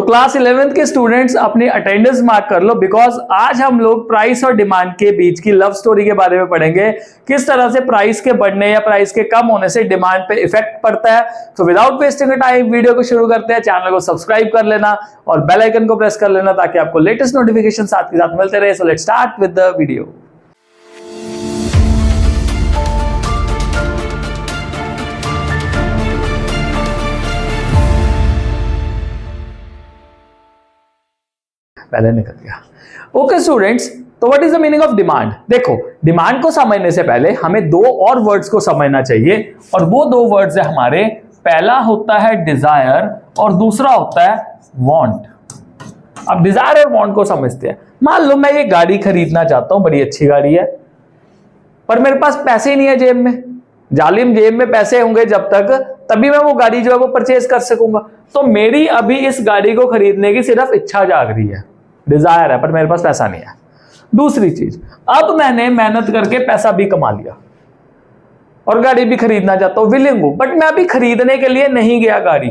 तो class 11th के students अपनी अटेंडेंस मार्क कर लो, बिकॉज आज हम लोग प्राइस और डिमांड के बीच की लव स्टोरी के बारे में पढ़ेंगे, किस तरह से प्राइस के बढ़ने या प्राइस के कम होने से डिमांड पे इफेक्ट पड़ता है। तो विदाउट वेस्टिंग टाइम वीडियो को शुरू करते हैं। चैनल को सब्सक्राइब कर लेना और बेल आइकन को प्रेस कर लेना ताकि आपको लेटेस्ट नोटिफिकेशन साथ के साथ मिलते रहे। So let's start with the video. पहले निकल गया। ओके स्टूडेंट्स, तो what is the meaning of demand? देखो, डिमांड को समझने से पहले हमें दो और वर्ड्स को समझना चाहिए, और वो दो वर्ड्स है हमारे, पहला होता है डिजायर और दूसरा होता है वांट। अब डिजायर और वांट को समझते हैं। मान लो मैं ये गाड़ी खरीदना चाहता हूं, बड़ी अच्छी गाड़ी है, पर मेरे पास पैसे ही नहीं है जेब में। जालिम, जेब में पैसे होंगे जब तक तभी मैं वो गाड़ी जो है वो परचेज कर सकूंगा। तो मेरी अभी इस गाड़ी को खरीदने की सिर्फ इच्छा जाग रही है, डिजायर है, पर मेरे पास पैसा नहीं है। दूसरी चीज, अब मैंने मेहनत करके पैसा भी कमा लिया और गाड़ी भी खरीदना चाहता हूं, विलिंग हूं, बट मैं अभी खरीदने के लिए नहीं गया गाड़ी,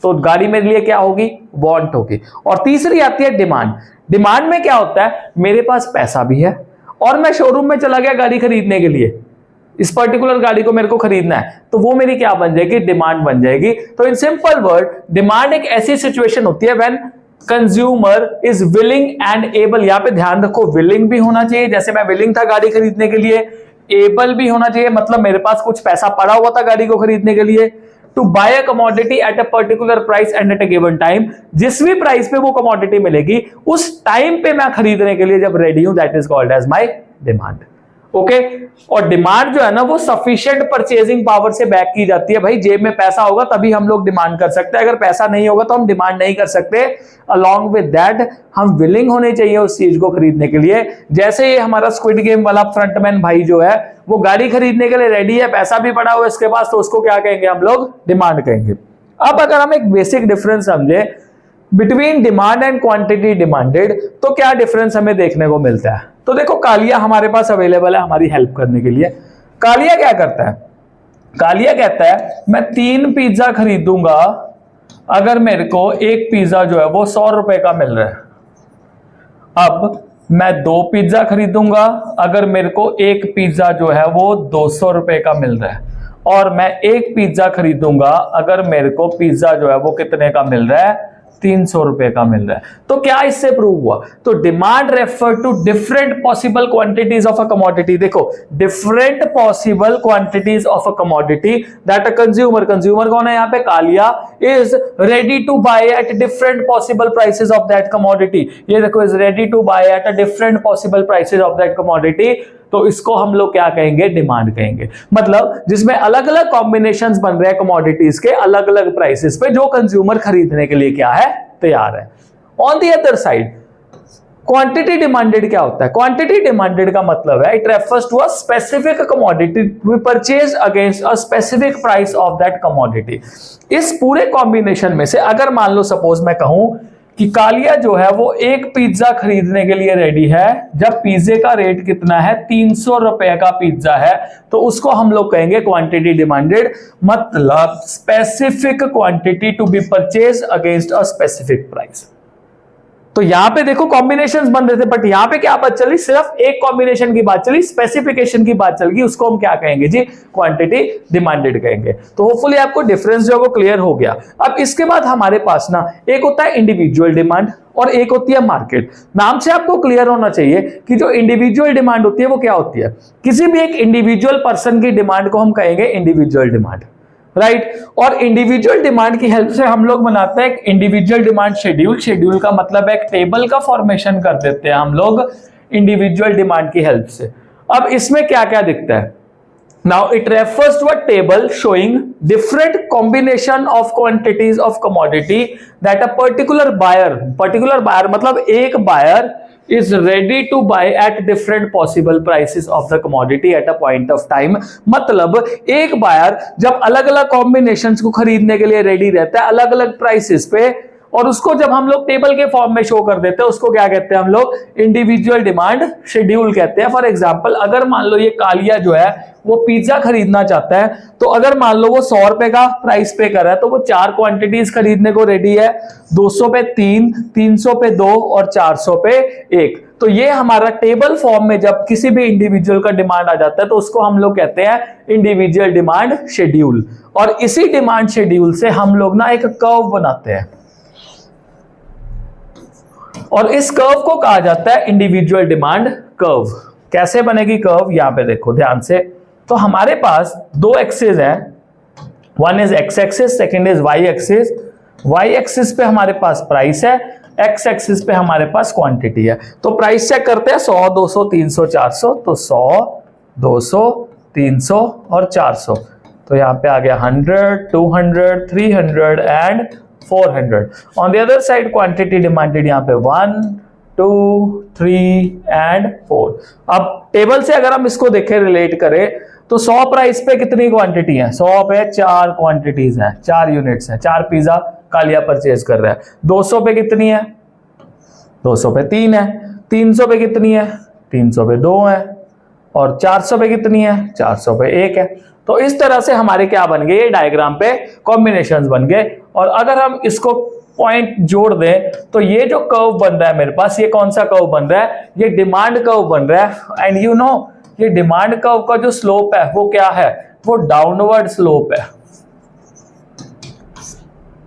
तो गाड़ी मेरे लिए क्या होगी? वांट होगी। और तीसरी आती है डिमांड। डिमांड में क्या होता है? मेरे पास पैसा भी है और मैं शोरूम में चला गया गाड़ी खरीदने के लिए, इस पर्टिकुलर गाड़ी को मेरे को खरीदना है, तो वो मेरी क्या बन जाएगी? डिमांड बन जाएगी। तो इन सिंपल वर्ड, डिमांड एक ऐसी सिचुएशन होती है when consumer is willing and able. यहां पे ध्यान रखो, विलिंग भी होना चाहिए, जैसे मैं विलिंग था गाड़ी खरीदने के लिए, एबल भी होना चाहिए, मतलब मेरे पास कुछ पैसा पड़ा हुआ था गाड़ी को खरीदने के लिए, to buy a commodity at a particular price and at a given time. जिस भी प्राइस पे वो कमोडिटी मिलेगी उस टाइम पे मैं खरीदने के लिए जब रेडी हूं, that is called as my demand. Okay, और डिमांड जो है ना वो सफिशिएंट परचेजिंग पावर से बैक की जाती है। भाई, जेब में पैसा होगा तभी हम लोग डिमांड कर सकते हैं, अगर पैसा नहीं होगा तो हम डिमांड नहीं कर सकते। अलॉन्ग विद दैट हम विलिंग होने चाहिए उस चीज को खरीदने के लिए। जैसे ये हमारा स्क्विड गेम वाला फ्रंटमैन भाई जो है वो गाड़ी खरीदने के लिए रेडी है, पैसा भी पड़ा हुआ है इसके पास, तो उसको क्या कहेंगे हम लोग? डिमांड कहेंगे। अब अगर हम एक बेसिक डिफरेंस समझे between demand and quantity demanded, तो क्या डिफरेंस हमें देखने को मिलता है? तो देखो, कालिया हमारे पास अवेलेबल है हमारी हेल्प करने के लिए। कालिया क्या करता है? कालिया कहता है मैं 3 पिज्जा खरीदूंगा अगर मेरे को एक पिज्जा जो है वो 100 रुपए का मिल रहा है। अब मैं 2 पिज्जा खरीदूंगा अगर मेरे को एक पिज्जा जो है वो 200 रुपए का मिल रहा है, और मैं एक पिज्जा खरीदूंगा अगर मेरे को पिज्जा जो है वो कितने का मिल रहा है? 300 रुपए का मिल रहा है। तो क्या इससे प्रूव हुआ? तो demand refer to different possible quantities of a commodity. देखो, different possible quantities of a commodity that a consumer, consumer कौन है यहाँ पे? Kaliya, is ready to buy at different possible prices of that commodity. ये देखो, is ready to buy at a different possible prices of that commodity. तो इसको हम लोग क्या कहेंगे? डिमांड कहेंगे। मतलब जिसमें अलग अलग कॉम्बिनेशंस बन रहे हैं कमोडिटीज के अलग अलग प्राइसेस पे, जो कंज्यूमर खरीदने के लिए क्या है? तैयार है। On the other side, quantity demanded क्या होता है? क्वांटिटी डिमांडेड का मतलब है it refers to a specific commodity we purchase against a specific price of that commodity. इस पूरे कॉम्बिनेशन में से अगर मान लो सपोज मैं कहूं कि कालिया जो है वो एक पिज्जा खरीदने के लिए रेडी है, जब पिज्जे का रेट कितना है? 300 रुपए का पिज्जा है, तो उसको हम लोग कहेंगे क्वांटिटी डिमांडेड, मतलब specific quantity to be purchase against a specific price. तो यहां पे देखो कॉम्बिनेशंस बन रहे थे, बट यहां पे क्या बात चली? सिर्फ एक कॉम्बिनेशन की बात चली, स्पेसिफिकेशन की बात चल गई, उसको हम क्या कहेंगे जी? क्वांटिटी डिमांडेड कहेंगे। तो होपफुली आपको डिफरेंस जो है वो क्लियर हो गया। अब इसके बाद हमारे पास ना एक होता है इंडिविजुअल डिमांड और एक होती है मार्केट। नाम से आपको क्लियर होना चाहिए कि जो इंडिविजुअल डिमांड होती है वो क्या होती है। किसी भी एक इंडिविजुअल पर्सन की डिमांड को हम कहेंगे इंडिविजुअल डिमांड, राइट। और इंडिविजुअल डिमांड की हेल्प से हम लोग बनाते हैं एक इंडिविजुअल डिमांड शेड्यूल। शेड्यूल का मतलब है एक टेबल का फॉर्मेशन कर देते हैं हम लोग इंडिविजुअल डिमांड की हेल्प से। अब इसमें क्या क्या दिखता है? Now it refers to a table showing different combination of quantities of commodity that a particular buyer मतलब एक buyer is ready to buy at different possible prices of the commodity at a point of time। मतलब एक buyer जब अलग अलग combinations को खरीदने के लिए रेडी रहता है अलग अलग प्राइसेस पे, और उसको जब हम लोग टेबल के फॉर्म में शो कर देते हैं उसको क्या कहते हैं हम लोग, इंडिविजुअल डिमांड शेड्यूल कहते हैं। फॉर एग्जांपल अगर मान लो ये कालिया जो है वो पिज्जा खरीदना चाहता है, तो अगर मान लो वो 100 रुपए का प्राइस पे कर रहा है तो वो 4 क्वांटिटीज खरीदने को रेडी है, 200 पे 3, 300 पे 2 और 400 पे 1। तो ये हमारा टेबल फॉर्म में जब किसी भी इंडिविजुअल का डिमांड आ जाता है तो उसको हम लोग कहते हैं इंडिविजुअल डिमांड शेड्यूल। और इसी डिमांड शेड्यूल से हम लोग ना एक कर्व बनाते हैं और इस कर्व को कहा जाता है इंडिविजुअल डिमांड कर्व। कैसे बनेगी कर्व, यहां पे देखो ध्यान से। तो हमारे पास दो एक्सिस है, one is X axis, second is Y axis. Y axis पे हमारे पास प्राइस है, एक्स एक्सिस पे हमारे पास क्वांटिटी है। तो प्राइस चेक करते हैं 100, 200, 300, 400। तो 100, 200, 300 और 400। तो यहां पे आ गया 100, 200, 300 and 400। On the other side quantity demanded यहाँ पे 1, 2, 3 एंड 4। अब टेबल से अगर हम इसको देखें, रिलेट करें, तो 100 प्राइस पे कितनी क्वांटिटी है, 100 पे 4 क्वांटिटीज हैं, 4 यूनिट्स हैं, 4 पिज्जा कालिया परचेज कर रहा है। 200 पे कितनी है, 200 पे 3 है। 300 पे कितनी है, 300 पे 2 है। और 400 पे कितनी है, 400 पे 1 है। तो इस तरह से हमारे क्या बन गए, ये डायग्राम पे कॉम्बिनेशंस बन गए। और अगर हम इसको पॉइंट जोड़ दें तो ये जो कर्व बन रहा है मेरे पास, ये कौन सा कर्व बन रहा है, ये डिमांड कर्व बन रहा है। एंड यू नो ये डिमांड कर्व का जो स्लोप है वो क्या है, वो डाउनवर्ड स्लोप है।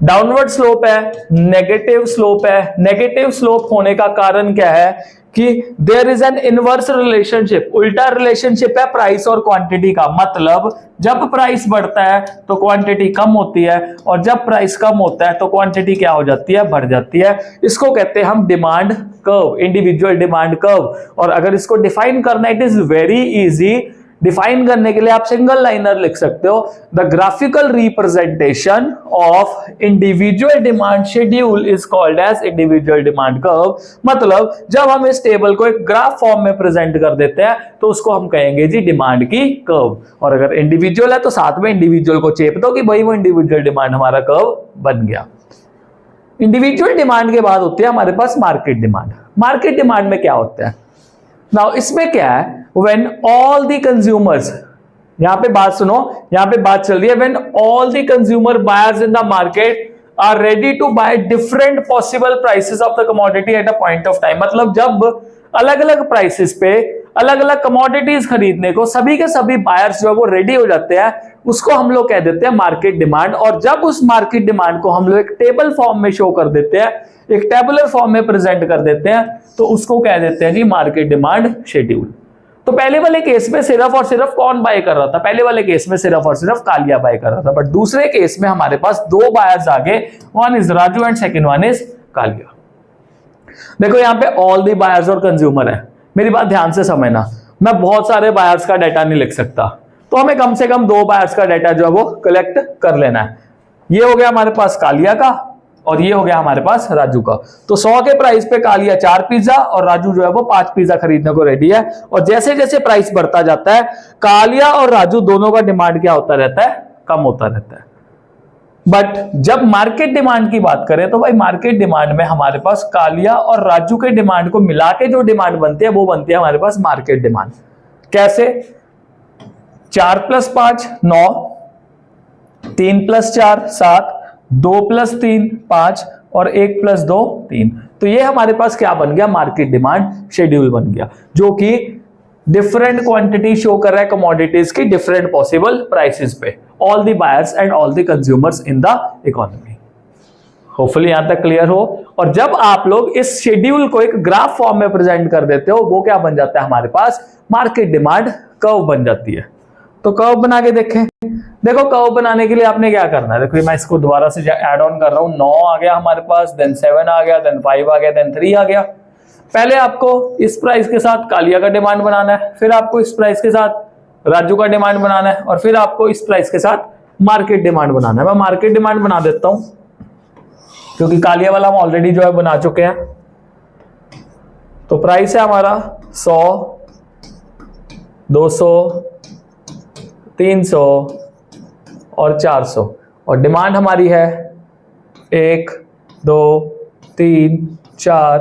डाउनवर्ड स्लोप है, नेगेटिव स्लोप है। नेगेटिव स्लोप होने का कारण क्या है कि there is an inverse relationship, उल्टा रिलेशनशिप है प्राइस और क्वांटिटी का। मतलब जब प्राइस बढ़ता है तो क्वांटिटी कम होती है और जब प्राइस कम होता है तो क्वांटिटी क्या हो जाती है, बढ़ जाती है। इसको कहते हैं हम demand curve, individual demand curve. और अगर इसको डिफाइन करना, it is very easy. Define करने के लिए आप सिंगल लाइनर लिख सकते हो, the graphical representation of individual demand schedule is called as individual demand curve. मतलब जब हम इस टेबल को एक ग्राफ फॉर्म में प्रेजेंट कर देते हैं तो उसको हम कहेंगे जी डिमांड की कर्व। और अगर इंडिविजुअल है तो साथ में इंडिविजुअल को चेप दो कि भाई वो इंडिविजुअल डिमांड हमारा कर्व बन गया। इंडिविजुअल डिमांड के बाद होती है हमारे पास मार्केट डिमांड। मार्केट डिमांड में क्या होता है, नाउ इसमें क्या है, when all the consumers, यहां पे बात सुनो, यहां पे बात चल रही है, when all the consumer buyers in the market are ready to buy different possible prices of the commodity at a point of time। मतलब जब अलग अलग प्राइसेस पे अलग अलग कमोडिटीज खरीदने को सभी के सभी बायर्स जो है वो रेडी हो जाते हैं, उसको हम लोग कह देते हैं मार्केट डिमांड। और जब उस मार्केट डिमांड को हम लोग एक टेबल फॉर्म में शो कर देते हैं, एक टेबुलर फॉर्म में प्रेजेंट कर देते हैं, तो उसको कह देते हैं जी मार्केट डिमांड शेड्यूल। तो पहले वाले केस में सिर्फ और सिर्फ कौन बाय कर रहा था, पहले वाले केस में सिर्फ और सिर्फ कालिया बाय कर रहा था। बट दूसरे केस में हमारे पास दो बायर्स आ गए, one is Raju and second one is Kalia. देखो यहां पे ऑल दी बायर्स और कंज्यूमर है। मेरी बात ध्यान से समझना, मैं बहुत सारे बायर्स का डाटा नहीं लिख सकता, तो हमें कम से कम दो बायर्स का डाटा जो है वो कलेक्ट कर लेना है। ये हो गया हमारे पास कालिया का और ये हो गया हमारे पास राजू का। तो 100 के प्राइस पे कालिया 4 पिज्जा और राजू जो है वो 5 पिज्जा खरीदने को रेडी है। और जैसे जैसे प्राइस बढ़ता जाता है, कालिया और राजू दोनों का डिमांड क्या होता रहता है, कम होता रहता है। बट जब मार्केट डिमांड की बात करें तो भाई मार्केट डिमांड में हमारे पास कालिया और राजू के डिमांड को मिला के जो डिमांड बनती है वो बनती है हमारे पास मार्केट डिमांड। कैसे, 4 + 5 9, 3 + 4 7, 2 + 3 5 और 1 + 2 3। तो ये हमारे पास क्या बन गया, मार्केट डिमांड शेड्यूल बन गया, जो कि डिफरेंट क्वांटिटी शो कर रहा है कमोडिटीज की डिफरेंट पॉसिबल प्राइसेस पे, all the buyers and all the consumers in the economy. Hopefully यहां तक क्लियर हो। और जब आप लोग इस शेड्यूल को एक ग्राफ फॉर्म में प्रेजेंट कर देते हो, वो क्या बन जाता है हमारे पास, मार्केट डिमांड कर्व बन जाती है। तो कर्व बना के देखें। देखो कर्व बनाने के लिए आपने क्या करना है, देखो मैं इसको दोबारा से ऐड ऑन कर रहा हूं। 9 आ गया हमारे पास, देन 7 आ गया, देन 5 आ गया, देन 3 आ गया। पहले आपको इस प्राइस के साथ कालिया का डिमांड बनाना है, फिर आपको इस प्राइस के साथ राजू का डिमांड बनाना है, और फिर आपको इस प्राइस के साथ मार्केट डिमांड बनाना है। मैं मार्केट डिमांड बना देता हूं क्योंकि कालिया वाला हम ऑलरेडी जो है बना चुके हैं। तो प्राइस है हमारा 100, 200, 300 और 400, और डिमांड हमारी है 1, 2 3 4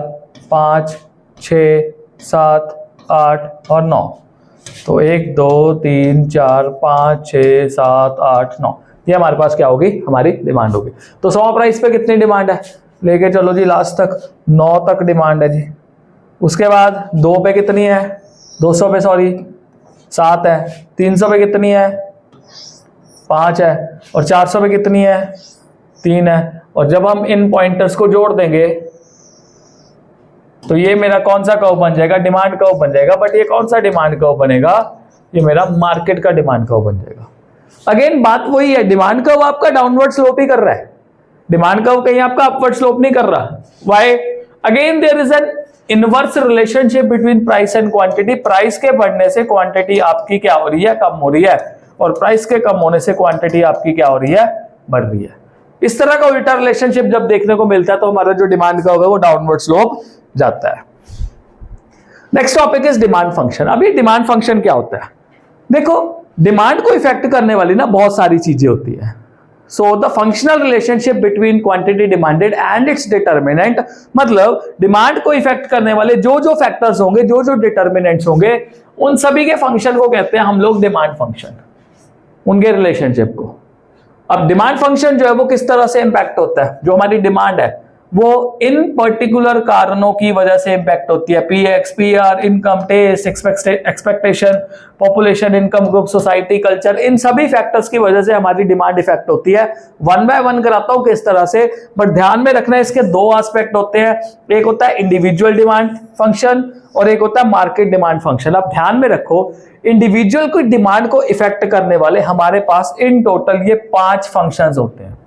5 6 7 8 और 9। तो 1 2 3 4 5 6 7 8 9, ये हमारे पास क्या होगी, हमारी डिमांड होगी। तो 100 प्राइस पे कितनी डिमांड है, लेके चलो जी लास्ट तक, 9 तक डिमांड है जी। उसके बाद 2 पे कितनी है, 200 पे सॉरी 7 है, 300 पे कितनी है 5 है, और 400 पे कितनी है 3 है। और जब हम इन पॉइंटर्स को जोड़ देंगे तो ये मेरा कौन सा कर्व बन जाएगा, डिमांड कर्व बन जाएगा। बट ये कौन सा डिमांड कर्व बनेगा, ये मेरा मार्केट का डिमांड कर्व बन जाएगा। अगेन बात वही है, डिमांड कर्व आपका डाउनवर्ड स्लोप ही कर रहा है, डिमांड कर्व कहीं आपका अपवर्ड स्लोप नहीं कर रहा। Why, again there is an inverse relationship between price and quantity. Price के बढ़ने से क्वांटिटी आपकी क्या हो रही है, कम हो रही है, और प्राइस के कम होने से क्वांटिटी आपकी क्या हो रही है, बढ़ रही है। इस तरह का उल्टा रिलेशनशिप जब देखने को मिलता है तो हमारा जो डिमांड कर्व है वो डाउनवर्ड स्लोप जाता है। Next topic is demand function. अभी डिमांड फंक्शन क्या होता है, देखो डिमांड को इफेक्ट करने वाली ना बहुत सारी चीजें होती है। So the functional relationship between quantity demanded and its determinant, मतलब डिमांड को इफेक्ट करने वाले जो जो फैक्टर्स होंगे, जो जो डिटर्मिनेंट्स होंगे, उन सभी के फंक्शन को कहते हैं हम लोग डिमांड फंक्शन, उनके रिलेशनशिप को। अब डिमांड फंक्शन जो है वो किस तरह से इंपैक्ट होता है, जो हमारी डिमांड है वो इन पर्टिकुलर कारणों की वजह से इंपैक्ट होती है। PX, PR, income, taste, expectation, population, income group, society, culture, इन सभी फैक्टर्स की वजह से हमारी डिमांड इफेक्ट होती है। वन बाय वन कराता हूं किस तरह से, बट ध्यान में रखना है इसके दो एस्पेक्ट होते हैं, एक होता है इंडिविजुअल डिमांड फंक्शन और एक होता है मार्केट डिमांड फंक्शन। अब ध्यान में रखो, इंडिविजुअल की डिमांड को इफेक्ट करने वाले हमारे पास इन टोटल ये 5 फंक्शंस होते हैं।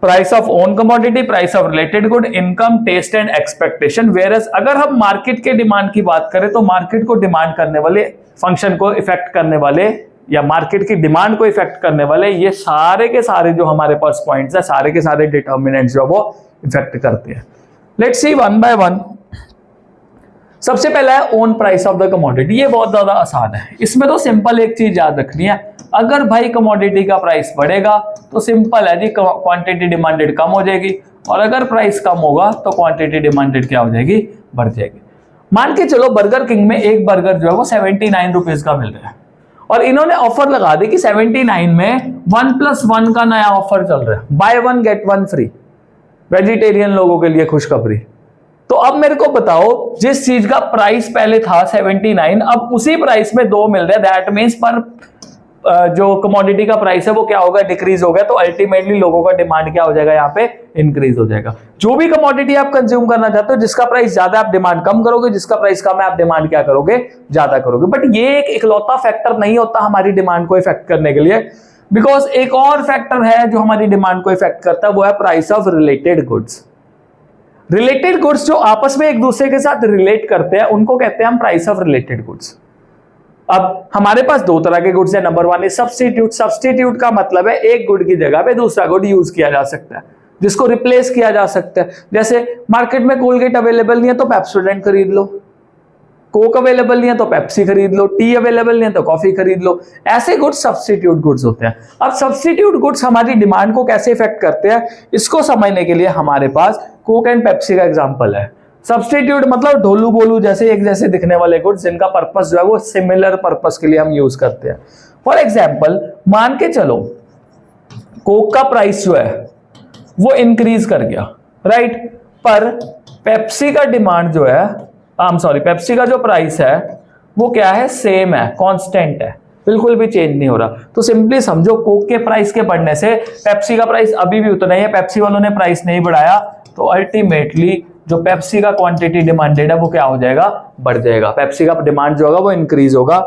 Price of own commodity, price of related good, income, taste and expectation. Whereas अगर हम मार्केट के डिमांड की बात करें तो मार्केट को डिमांड करने वाले, फंक्शन को इफेक्ट करने वाले या मार्केट की डिमांड को इफेक्ट करने वाले ये सारे के सारे जो हमारे पास पॉइंट्स है, सारे के सारे डिटर्मिनेंट्स जो वो इफेक्ट करते हैं। Let's see one by one. सबसे पहला है own price of the commodity. ये बहुत ज्यादा आसान है, इसमें तो सिंपल एक चीज याद रखनी है, अगर भाई कमोडिटी का प्राइस बढ़ेगा तो सिंपल है जी, क्वांटिटी डिमांडेड कम हो जाएगी, और अगर प्राइस कम होगा तो क्वांटिटी डिमांडेड क्या हो जाएगी, बढ़ जाएगी। मान के चलो बर्गर किंग में एक बर्गर जो है वो 79 रुपीज का मिल रहा है, और इन्होंने ऑफर लगा दी कि 79 में 1+1 का नया ऑफर चल रहा है, बाय 1 गेट 1 फ्री, वेजिटेरियन लोगों के लिए खुशखबरी। तो अब मेरे को बताओ, जिस चीज का प्राइस पहले था 79, अब उसी प्राइस में 2 मिल रहे हैं, दैट मींस पर जो कमोडिटी का प्राइस है वो क्या होगा, डिक्रीज होगा। तो अल्टीमेटली लोगों का डिमांड क्या हो जाएगा, यहाँ पे इंक्रीज हो जाएगा। जो भी कमोडिटी आप कंज्यूम करना चाहते हो, जिसका प्राइस ज्यादा आप डिमांड कम करोगे, जिसका प्राइस कम है आप डिमांड क्या करोगे, ज्यादा करोगे। बट ये एक इकलौता फैक्टर नहीं होता हमारी डिमांड को इफेक्ट करने के लिए, बिकॉज एक और फैक्टर है जो हमारी डिमांड को इफेक्ट करता है, वो है price of related goods. Related goods जो आपस में एक दूसरे के साथ रिलेट करते हैं उनको कहते हैं हम प्राइस ऑफ रिलेटेड गुड्स। अब हमारे पास 2 तरह के गुड्स है। Number 1 is substitute. सब्स्टिट्यूट का मतलब है एक गुड की जगह पे दूसरा गुड यूज किया जा सकता है, जिसको रिप्लेस किया जा सकता है। जैसे मार्केट में कोलगेट अवेलेबल नहीं है तो पेप्सोडेंट खरीद लो, कोक अवेलेबल नहीं है तो पेप्सी खरीद लो, टी अवेलेबल नहीं है तो कॉफी खरीद लो। ऐसे गुड्स सब्स्टिट्यूट गुड्स होते हैं। अब सब्स्टिट्यूट गुड्स हमारी डिमांड को कैसे इफेक्ट करते हैं, इसको समझने के लिए हमारे पास कोक एंड पेप्सी का एग्जांपल है। सब्स्टिट्यूट मतलब ढोलू बोलू जैसे एक जैसे दिखने वाले गुड्स जिनका पर्पस जो है वो सिमिलर पर्पस के लिए हम यूज करते हैं। फॉर एग्जाम्पल मान के चलो कोक का प्राइस जो है वो इंक्रीज कर गया, राइट, पर पेप्सी का डिमांड जो है, पेप्सी का जो प्राइस है वो क्या है, सेम है, कांस्टेंट है, बिल्कुल भी चेंज नहीं हो रहा। तो सिंपली समझो कोक के प्राइस के बढ़ने से पेप्सी का प्राइस अभी भी उतना ही है, पेप्सी वालों ने प्राइस नहीं बढ़ाया, तो अल्टीमेटली जो पेप्सी का क्वांटिटी डिमांडेड है वो क्या हो जाएगा, बढ़ जाएगा। पेप्सी का डिमांड जो होगा वो इंक्रीज होगा।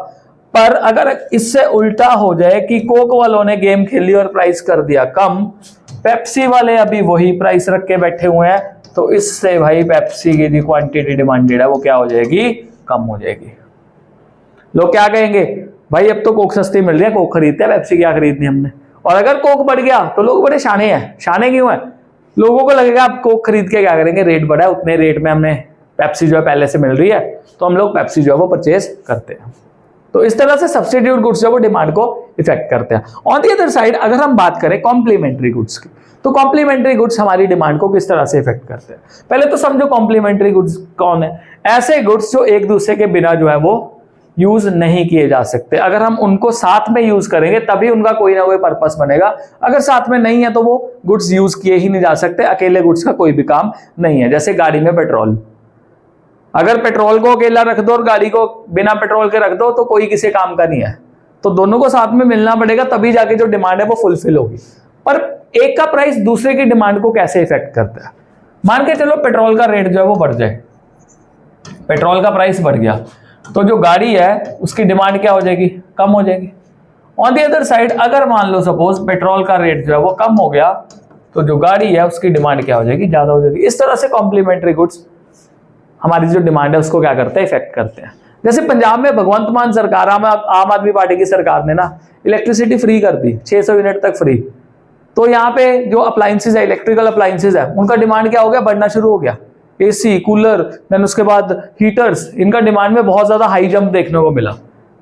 पर अगर इससे उल्टा हो जाए कि कोक वालों ने गेम खेली और प्राइस कर दिया कम, पेप्सी वाले अभी वही प्राइस रख के बैठे हुए हैं, तो इससे भाई पेप्सी की जो क्वांटिटी डिमांडेड है वो क्या हो जाएगी, कम हो जाएगी। लोग क्या कहेंगे, भाई अब तो कोक सस्ती मिल रही है, कोक खरीदते हैं, पेप्सी क्या खरीदनी हमने। और अगर कोक बढ़ गया तो लोग बड़े शाने हैं। शाने क्यों है, लोगों को लगेगा आप कोक खरीद के क्या करेंगे, रेट बढ़ा है, उतने रेट में हमने पेप्सी जो है पहले से मिल रही है, तो हम लोग पेप्सी जो है वो परचेज करते हैं। तो इस तरह से सब्स्टिट्यूट गुड्स जो है वो डिमांड को इफेक्ट करते हैं। ऑन द अदर साइड अगर हम बात करें कॉम्प्लीमेंट्री गुड्स की, तो कॉम्प्लीमेंट्री गुड्स हमारी डिमांड को किस तरह से इफेक्ट करते हैं? पहले तो समझो कॉम्प्लीमेंट्री गुड्स कौन है। ऐसे गुड्स जो एक दूसरे के बिना जो है वो यूज नहीं किए जा सकते। अगर हम उनको साथ में यूज करेंगे तभी उनका कोई ना कोई पर्पस बनेगा। अगर साथ में नहीं है तो वो गुड्स यूज किए ही नहीं जा सकते। अकेले गुड्स का कोई भी काम नहीं है। जैसे गाड़ी में पेट्रोल, अगर पेट्रोल को अकेला रख दो और गाड़ी को बिना पेट्रोल के रख दो तो कोई किसी काम का नहीं है। तो दोनों को साथ में मिलना पड़ेगा, तभी जाके जो डिमांड है वो फुलफिल होगी। पर एक का प्राइस दूसरे की डिमांड को कैसे इफेक्ट करता है? मान के चलो पेट्रोल का रेट जो है वो बढ़ जाए, पेट्रोल का प्राइस बढ़ गया तो जो गाड़ी है उसकी डिमांड क्या हो जाएगी? कम हो जाएगी। ऑन द अदर साइड अगर मान लो सपोज पेट्रोल का रेट जो है वो कम हो गया तो जो गाड़ी है उसकी डिमांड क्या हो जाएगी? ज्यादा हो जाएगी। इस तरह से कॉम्प्लीमेंट्री गुड्स हमारी जो डिमांड है उसको क्या करते हैं? इफेक्ट करते हैं। जैसे पंजाब में भगवंत मान सरकार, आम आदमी पार्टी की सरकार ने ना इलेक्ट्रिसिटी फ्री कर दी, 600 यूनिट तक फ्री। तो यहाँ पे जो अप्लायंसेज है, इलेक्ट्रिकल अप्लायंसेज है, उनका डिमांड क्या हो गया? बढ़ना शुरू हो गया। एसी, कूलर, देन उसके बाद हीटर्स, इनका डिमांड में बहुत ज्यादा हाई जंप देखने को मिला।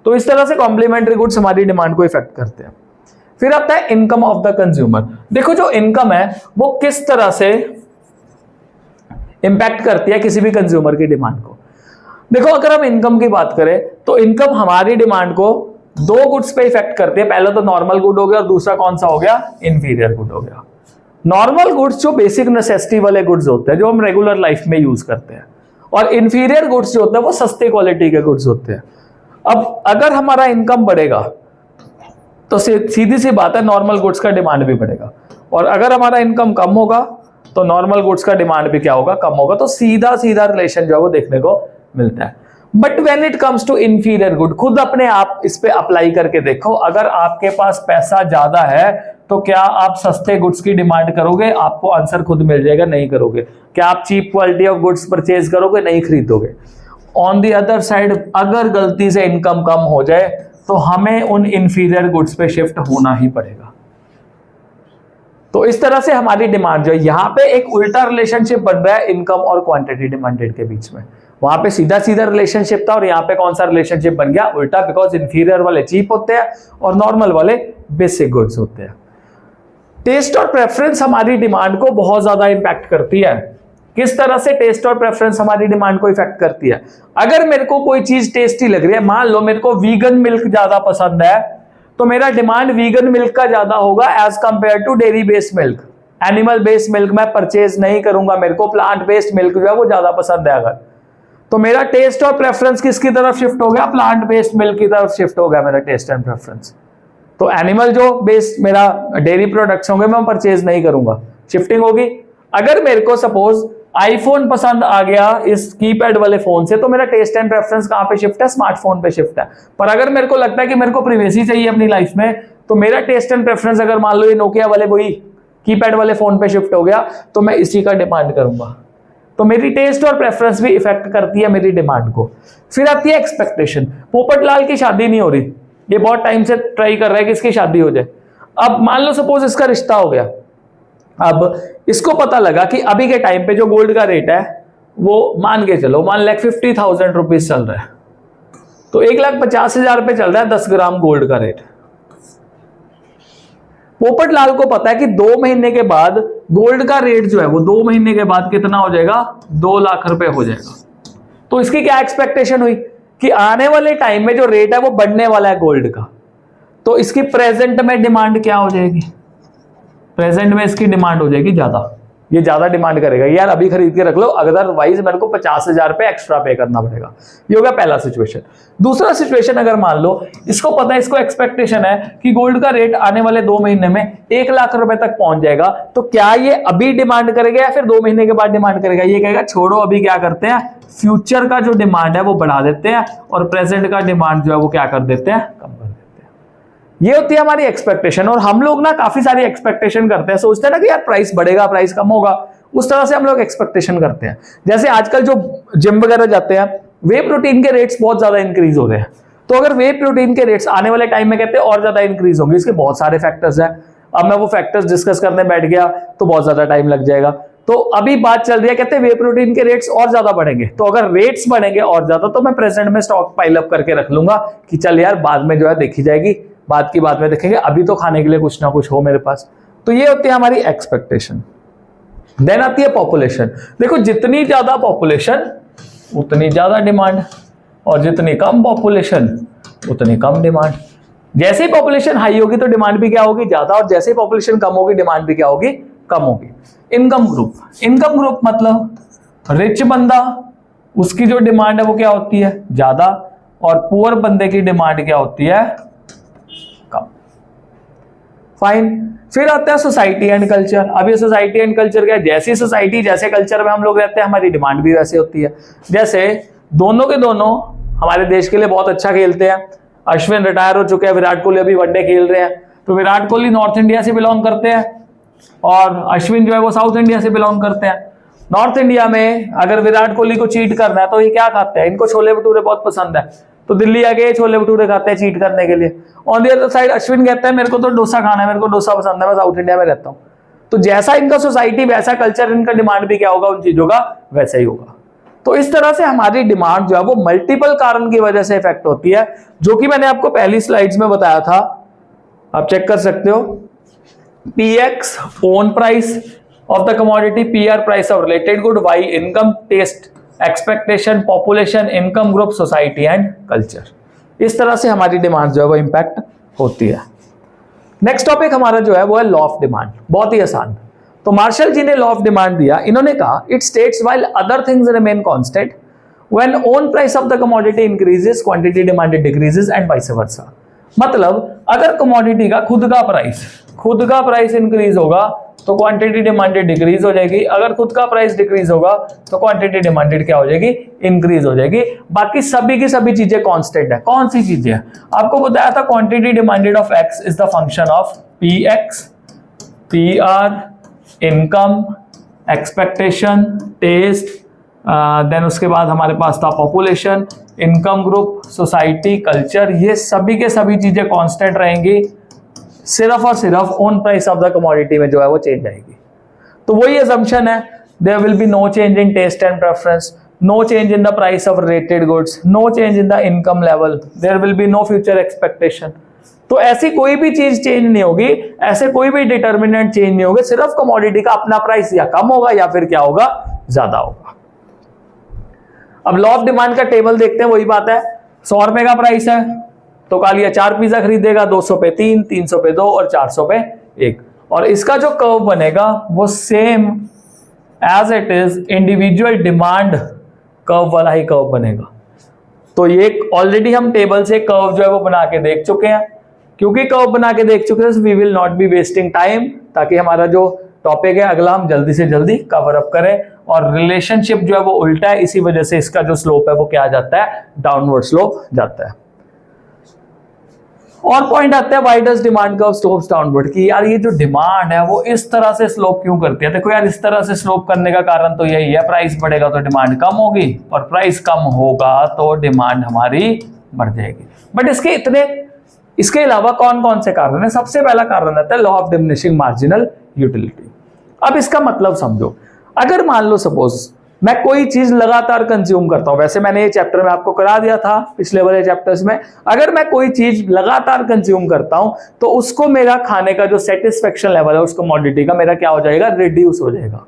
तो इस तरह से कॉम्प्लीमेंट्री गुड्स हमारी डिमांड को इफेक्ट करते हैं। फिर आता है इनकम ऑफ द कंज्यूमर। देखो जो इनकम है वो किस तरह से इंपैक्ट करती है किसी भी कंज्यूमर की डिमांड को। देखो अगर हम इनकम की बात करें तो इनकम हमारी डिमांड को दो गुड्स पे इफेक्ट करती है। पहला तो नॉर्मल गुड हो गया और दूसरा कौन सा हो गया? इंफीरियर गुड हो गया। नॉर्मल गुड्स जो बेसिक नेसेसिटी वाले गुड्स होते हैं, जो हम रेगुलर लाइफ में यूज करते हैं, और इंफीरियर गुड्स जो होते हैं वो सस्ते क्वालिटी के गुड्स होते हैं। अब अगर हमारा इनकम बढ़ेगा तो सीधी सी बात है नॉर्मल गुड्स का डिमांड भी बढ़ेगा, और अगर हमारा इनकम कम होगा तो नॉर्मल गुड्स का डिमांड भी क्या होगा? कम होगा। तो सीधा सीधा रिलेशन जो है वो देखने को मिलता है। But when it comes to inferior good, खुद अपने आप इस पे अप्लाई करके देखो। अगर आपके पास पैसा ज्यादा है तो क्या आप सस्ते गुड्स की डिमांड करोगे? आपको आंसर खुद मिल जाएगा, नहीं करोगे। क्या आप cheap quality of goods purchase करोगे? नहीं खरीदोगे। ऑन दी अदर साइड अगर गलती से इनकम कम हो जाए तो हमें उन इंफीरियर गुड्स पे शिफ्ट होना ही पड़ेगा। तो इस तरह से हमारी डिमांड जो है, यहां पे एक उल्टा रिलेशनशिप बन रहा है इनकम और क्वांटिटी डिमांडेड के बीच में। वहां पे सीधा सीधा रिलेशनशिप था और यहाँ पे कौन सा रिलेशनशिप बन गया? उल्टा। बिकॉज इंफीरियर वाले चीप होते हैं और नॉर्मल वाले बेसिक गुड्स होते हैं। टेस्ट और प्रेफरेंस हमारी डिमांड को बहुत ज्यादा इंपैक्ट करती है। किस तरह से टेस्ट और प्रेफरेंस हमारी डिमांड को इफेक्ट करती है? अगर मेरे को कोई चीज टेस्टी लग रही है, मान लो मेरे को वीगन मिल्क ज्यादा पसंद है, तो मेरा डिमांड वीगन मिल्क का ज्यादा होगा as compare to dairy based milk. Animal based milk मैं परचेज नहीं करूंगा, मेरे को प्लांट बेस्ड मिल्क जो है वो ज्यादा पसंद है। अगर तो मेरा टेस्ट और प्रेफरेंस किसकी तरफ शिफ्ट हो गया? प्लांट बेस्ड मिल्क की तरफ शिफ्ट हो गया मेरा टेस्ट एंड प्रेफरेंस। तो एनिमल जो बेस्ड मेरा डेयरी प्रोडक्ट्स होंगे मैं परचेज नहीं करूंगा, शिफ्टिंग होगी। अगर मेरे को सपोज आईफोन पसंद आ गया इस कीपैड वाले फोन से, तो मेरा टेस्ट एंड प्रेफरेंस कहां पे शिफ्ट है? स्मार्टफोन पे शिफ्ट है। पर अगर मेरे को लगता है कि मेरे को प्राइवेसी चाहिए अपनी लाइफ में, तो मेरा टेस्ट एंड प्रेफरेंस अगर मान लो ये नोकिया वाले वही कीपैड वाले फोन पे शिफ्ट हो गया, तो मैं इसी का डिमांड करूंगा। तो मेरी टेस्ट और प्रेफरेंस भी इफेक्ट करती है मेरी डिमांड को। फिर आती है एक्सपेक्टेशन। पोपटलाल की शादी नहीं हो रही, ये बहुत टाइम से ट्राई कर रहा है कि इसकी शादी हो जाए। अब मान लो सपोज इसका रिश्ता हो गया, अब इसको पता लगा कि अभी के टाइम पे जो गोल्ड का रेट है वो मान के चलो 1,50,000 रुपीज चल रहा है, तो 1,50,000 पे चल रहा है 10 ग्राम गोल्ड का रेट। पोपटलाल को पता है कि 2 महीने के बाद गोल्ड का रेट जो है वो 2 महीने के बाद कितना हो जाएगा? 2 लाख रुपए हो जाएगा। तो इसकी क्या एक्सपेक्टेशन हुई कि आने वाले टाइम में जो रेट है वो बढ़ने वाला है गोल्ड का, तो इसकी प्रेजेंट में डिमांड क्या हो जाएगी? प्रेजेंट में इसकी डिमांड हो जाएगी ज्यादा। ये ज्यादा डिमांड करेगा, यार अभी खरीद के रख लो, अदरवाइज मेरे को 50,000 रुपए एक्स्ट्रा पे करना पड़ेगा। ये हो गया पहला सिचुएशन। दूसरा सिचुएशन अगर मान लो इसको पता है, इसको एक्सपेक्टेशन है कि गोल्ड का रेट आने वाले 2 महीने में 1 लाख रुपए तक पहुंच जाएगा, तो क्या ये अभी डिमांड करेगा या फिर 2 महीने के बाद डिमांड करेगा? ये कहेगा छोड़ो, अभी क्या करते हैं, फ्यूचर का जो डिमांड है वो बढ़ा देते हैं और प्रेजेंट का डिमांड जो है वो क्या कर देते हैं? कम कर देते हैं। ये होती है हमारी एक्सपेक्टेशन। और हम लोग ना काफी सारी एक्सपेक्टेशन करते हैं, सोचते हैं ना कि यार प्राइस बढ़ेगा, प्राइस कम होगा, उस तरह से हम लोग एक्सपेक्टेशन करते हैं। जैसे आजकल जो जिम वगैरह जाते हैं, वे प्रोटीन के रेट्स बहुत ज्यादा इंक्रीज हो रहे हैं, तो अगर वे प्रोटीन के रेट्स आने वाले टाइम में कहते हैं और ज्यादा इंक्रीज होंगे, इसके बहुत सारे फैक्टर्स हैं। अब मैं वो फैक्टर्स डिस्कस करने बैठ गया तो बहुत ज्यादा टाइम लग जाएगा। तो अभी बात चल रही है, कहते हैं वे प्रोटीन के रेट्स और ज्यादा बढ़ेंगे, तो अगर रेट्स बढ़ेंगे और ज्यादा तो मैं प्रेजेंट में स्टॉक पाइल अप करके रख लूंगा कि चल यार बाद में जो है देखी जाएगी, बाद की बात में देखेंगे, अभी तो खाने के लिए कुछ ना कुछ हो मेरे पास। तो ये होती है हमारी एक्सपेक्टेशन। देन आती है पॉपुलेशन। देखो जितनी ज्यादा पॉपुलेशन उतनी ज्यादा डिमांड, और जितनी कम पॉपुलेशन उतनी कम डिमांड। जैसे ही पॉपुलेशन हाई होगी तो डिमांड भी क्या होगी, ज्यादा, और जैसे ही पॉपुलेशन कम होगी डिमांड भी क्या होगी, कम होगी। इनकम ग्रुप, इनकम ग्रुप मतलब रिच बंदा, उसकी जो डिमांड है वो क्या होती है, ज्यादा, और पुअर बंदे की डिमांड क्या होती है, कम। फाइन। फिर आता है सोसाइटी एंड कल्चर। अब ये सोसाइटी एंड कल्चर क्या है, जैसी सोसाइटी जैसे कल्चर में हम लोग रहते हैं हमारी डिमांड भी वैसे होती है। जैसे दोनों के दोनों हमारे देश के लिए बहुत अच्छा खेलते हैं। अश्विन रिटायर हो चुके हैं, विराट कोहली अभी वनडे खेल रहे हैं, तो विराट कोहली नॉर्थ इंडिया से बिलोंग करते हैं और अश्विन जो है वो साउथ इंडिया से बिलोंग करते हैं। नॉर्थ इंडिया में अगर विराट कोहली को चीट करना है तो ये क्या खाते हैं, इनको छोले भटूरे बहुत पसंद है, तो दिल्ली आके छोले भटूरे खाते हैं चीट करने के लिए। On the other side Ashwin कहता है मेरे को तो डोसा खाना है, मेरे को डोसा पसंद है, मैं साउथ इंडिया में रहता हूं। तो जैसा इनका सोसाइटी वैसा कल्चर, इनका डिमांड भी क्या होगा उन चीजों का वैसा ही होगा। तो इस तरह से हमारी डिमांड जो है वो मल्टीपल कारण की वजह से इफेक्ट होती है, जो कि मैंने आपको पहली स्लाइड्स में बताया था, आप चेक कर सकते हो। PX own price of the commodity, PR price of related good, Y income, taste, expectation, population, income group, society and culture. इस तरह से हमारी डिमांड जो है वो इंपैक्ट होती है। नेक्स्ट टॉपिक हमारा जो है वो है लॉ ऑफ डिमांड। बहुत ही आसान। तो मार्शल जी ने लॉ ऑफ डिमांड दिया, इन्होंने कहा it states while other things remain constant when own price of the commodity increases quantity demanded decreases and vice versa. मतलब अगर कमोडिटी का खुद का प्राइस इंक्रीज होगा तो क्वांटिटी डिमांडेड डिक्रीज हो जाएगी, अगर खुद का प्राइस डिक्रीज होगा तो क्वांटिटी डिमांडेड क्या हो जाएगी, इंक्रीज हो जाएगी। बाकी सभी की सभी चीजें कांस्टेंट है। कौन सी चीजें हैं, आपको बताया था quantity demanded of X is the function of P X, P R, income, expectation, taste, then उसके बाद हमारे पास था population, income group, society, culture. ये सभी के सभी चीजें कांस्टेंट रहेंगी, सिर्फ और सिर्फ on price of the commodity में जो है वो चेंज आएगी। तो वही असम्पशन है, there will be no change in taste and preference, no change in the price of related goods, no change in the income level, there will be no future expectation. तो ऐसी कोई भी चीज change नहीं होगी, ऐसे कोई भी डिटर्मिनेंट चेंज नहीं होगा, सिर्फ कमोडिटी का अपना प्राइस या कम होगा या फिर क्या होगा, ज्यादा होगा। अब लॉ ऑफ डिमांड का टेबल देखते हैं, वही बात है। 100 रुपए का प्राइस है तो कालिया 4 पिज्जा खरीदेगा, 200 पे 3, 300 पे 2 और 400 पे 1। और इसका जो कर्व बनेगा वो same as it is individual demand curve वाला ही कर्व बनेगा। तो ये ऑलरेडी हम टेबल से कर्व जो है वो बना के देख चुके हैं। क्योंकि कर्व बना के देख चुके हैं we will not be wasting time, ताकि हमारा जो टॉपिक है अगला हम जल्दी से जल्दी कवर अप करें। और रिलेशनशिप जो है वो उल्टा है, इसी वजह से इसका जो स्लोप है वो क्या आ जाता है, डाउनवर्ड स्लोप जाता है। और पॉइंट आता है why does demand curve slopes downward, कि यार ये जो डिमांड है वो इस तरह से स्लोप क्यों करती है। देखो यार इस तरह से स्लोप करने का कारण तो यही है, प्राइस बढ़ेगा तो डिमांड कम होगी और प्राइस कम होगा तो डिमांड हमारी बढ़ जाएगी। बट इसके अलावा कौन कौन से कारण है। सबसे पहला कारण आता है law of diminishing marginal utility. अब इसका मतलब समझो, अगर मान लो सपोज मैं कोई चीज लगातार कंज्यूम करता हूं, वैसे मैंने ये चैप्टर में आपको करा दिया था पिछले वाले चैप्टर्स में, अगर मैं कोई चीज लगातार कंज्यूम करता हूं तो उसको मेरा खाने का जो सेटिस्फेक्शन लेवल है उस कमोडिटी का मेरा क्या हो जाएगा, रिड्यूस हो जाएगा,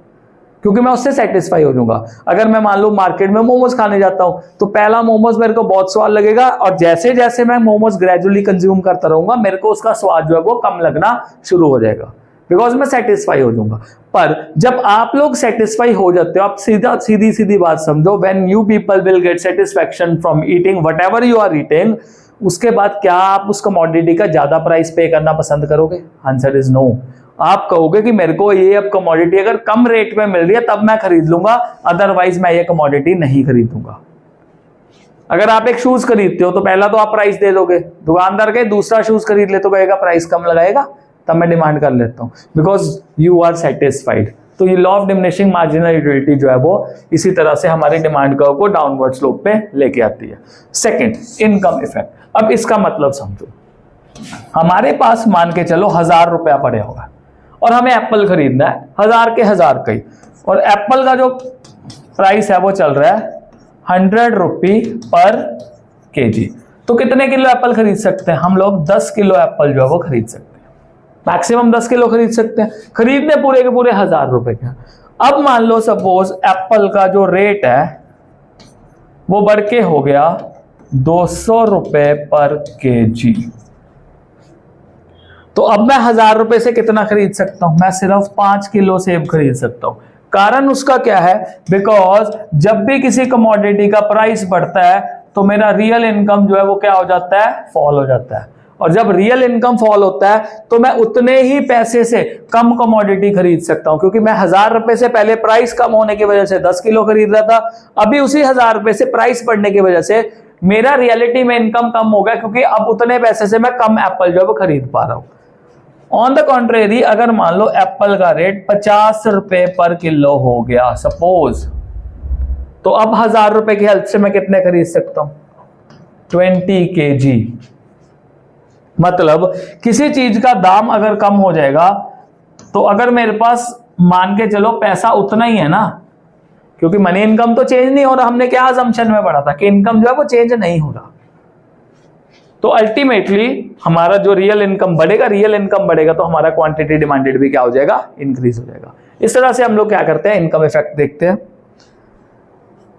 क्योंकि मैं उससे सेटिस्फाई हो जाऊंगा। अगर मैं मान लो मार्केट में मोमोज खाने जाता हूं तो पहला मोमोज मेरे को बहुत स्वाद लगेगा और जैसे जैसे मैं मोमोज ग्रेजुअली कंज्यूम करता रहूंगा मेरे को उसका स्वाद जो है वो कम लगना शुरू हो जाएगा, बिकॉज मैं सेटिस्फाई हो जाऊंगा। पर जब आप लोग सेटिस्फाई हो जाते हो, आप सीधी बात समझो, when you people will get satisfaction from eating whatever you are eating, उसके बाद क्या आप उस कमोडिटी का ज्यादा प्राइस पे करना पसंद करोगे? Answer is no. आप कहोगे कि मेरे को ये अब कमोडिटी अगर कम रेट में मिल रही है तब मैं खरीद लूंगा, अदरवाइज मैं ये कमोडिटी नहीं खरीदूंगा। अगर आप एक शूज खरीदते हो तो पहला तो आप प्राइस दे दोगे, दुकानदार के दूसरा शूज खरीद ले तो कहेगा प्राइस कम लगाएगा, तब मैं डिमांड कर लेता हूं, बिकॉज यू आर सेटिस्फाइड। तो ये law of diminishing marginal utility जो है वो इसी तरह से हमारी डिमांड कर्व को डाउनवर्ड स्लोप पे लेके आती है। Second, income effect. अब इसका मतलब समझो, हमारे पास मान के चलो 1000 रुपया पड़े होगा और हमें एप्पल खरीदना है, 1000 के 1000 कई, और एप्पल का जो प्राइस है वो चल रहा है 100 रुपी पर केजी। तो कितने किलो एप्पल खरीद सकते हैं हम लोग? 10 किलो एप्पल जो है वो खरीद सकते हैं। मैक्सिमम 10 किलो खरीद सकते हैं, खरीदने पूरे के पूरे 1000 रुपए के। अब मान लो सपोज एप्पल का जो रेट है वो बढ़ के हो गया 200 रुपए पर केजी। तो अब मैं 1000 रुपए से कितना खरीद सकता हूं? मैं सिर्फ 5 किलो सेब खरीद सकता हूं। कारण उसका क्या है? बिकॉज जब भी किसी कमोडिटी का प्राइस बढ़ता है तो मेरा रियल इनकम जो है वो क्या हो जाता है? फॉल हो जाता है। और जब रियल इनकम फॉल होता है तो मैं उतने ही पैसे से कम कमोडिटी खरीद सकता हूं, क्योंकि मैं 1000 रुपए से पहले प्राइस कम होने की वजह से 10 किलो खरीद रहा था, अभी उसी 1000 रुपए से प्राइस बढ़ने की वजह से मेरा रियलिटी में इनकम कम हो गया, क्योंकि अब उतने पैसे से मैं कम एप्पल जो है वो खरीद पा रहा हूं। ऑन द कॉन्ट्रेरी, अगर मान लो एप्पल का रेट 50 रुपए पर किलो हो गया सपोज, तो अब 1000 रुपए की हेल्प से मैं कितने खरीद सकता हूं? 20 केजी। मतलब किसी चीज का दाम अगर कम हो जाएगा तो अगर मेरे पास मान के चलो पैसा उतना ही है ना, क्योंकि मनी इनकम तो चेंज नहीं हो रहा, हमने क्या असम्पशन में पढ़ा था कि इनकम जो है वो चेंज नहीं हो रहा, तो अल्टीमेटली हमारा जो रियल इनकम बढ़ेगा तो हमारा क्वांटिटी डिमांडेड भी क्या हो जाएगा? इंक्रीज हो जाएगा। इस तरह से हम लोग क्या करते हैं? इनकम इफेक्ट देखते हैं।